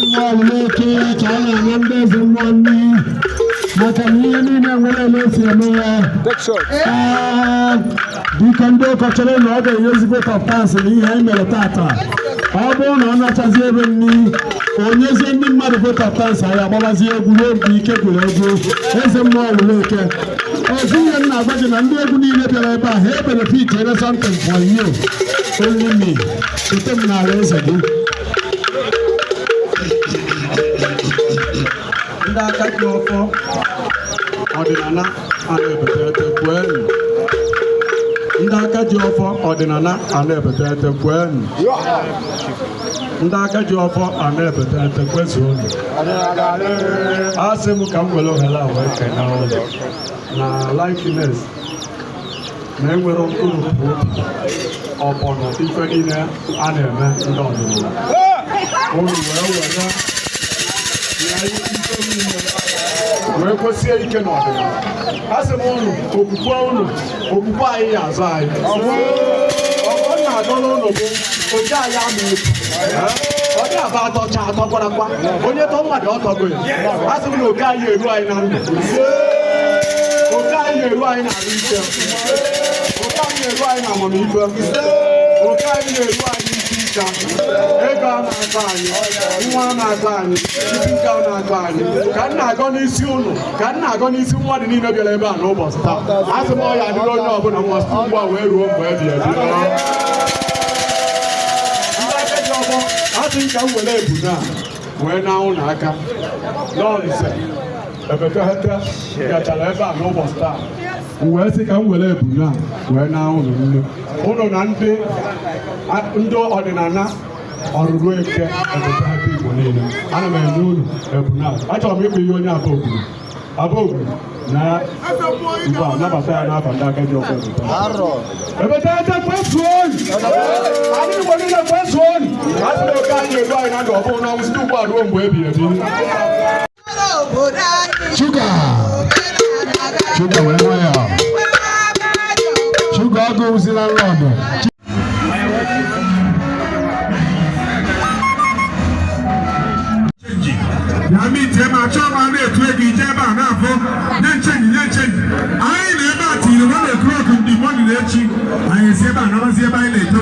Leke, China, Mondays, and 1 knee. Matamini, and one else here. That's short. We can do cultural and other years of dance in the Emeritata. Albon on not as even me, or yes, any mother of dance. I am always here, Eke Ekwulobia, as a more lake. Oh, you and my body, and we need to have a feature or something for you. Only me. To them now, as I do. Ndaka kiofo ọdịnala ana-ebete kwenu. Ndaka ji ofo ọdịnala ana-ebete kwenu. Ndaka ji ofo ana-ebete kwezuonu. Asị m ka m were ohere a wee kena ụlọ na likeness na enwere mkpụrụ ọbọnọ ife niile a na-eme ndị ọdịnala. Unu wee were wee kwesie ike n'ọdịnala. Asị m unu okwukwe anyị azụ anyị. Ọ na-adọrọ unu bụ oche anyị ama ebu. Ọ dị aba atọcha atọkwarakwa. Onye tọ mmadụ ọtọgo ya. Asị m na oke anyị eru anyị na ndụ. Oke anyị eru anyị na arụ ike. Oke anyị eru anyị na amamife. Oke anyị eru anyị ego a na-akọ anyị, nwa a na-akọ anyị, isi nke a na-akọ anyị. Ka m na-agọ n'isi ụnụ, ka m na-agọ n'isi mmadụ niile bịara ebe a n'ụbọchị taa. Asị m ọya adịrị onye ọbụla mmasị ugbu a wee ruo mgbe ebi ebi. Ndị aka ji ọgbọ, asị m ka m were ebu na wee na ụnụ aka. N'Olise, Ebekehete gachara ebe a n'ụbọchị taa. Wee sị ka m were ebu na wee na ụnụ nne. Ụnụ na ndị ọdịnala ọrụrụ Eke Ebekehete Igbo niile. Ana m enye unu ebu na. Achọrọ m ịkpụ ihe onye Abaogu na mba nabata ya n'afa ndị aka ji ọkụ Ebekehete kwezuonu. Anyị Igbo niile kwezuonu. Asị na oke anyị eru anyị na ndụ ọbụrụ n'ọnwụ site ugbu a ruo mgbe ebighị ebi. Sugar, where are you? Sugar goes in a London. Yami tema choma ne twegi jeba na fo nenchen I never till 1 o'clock in the morning I say ba na ma say ba ile to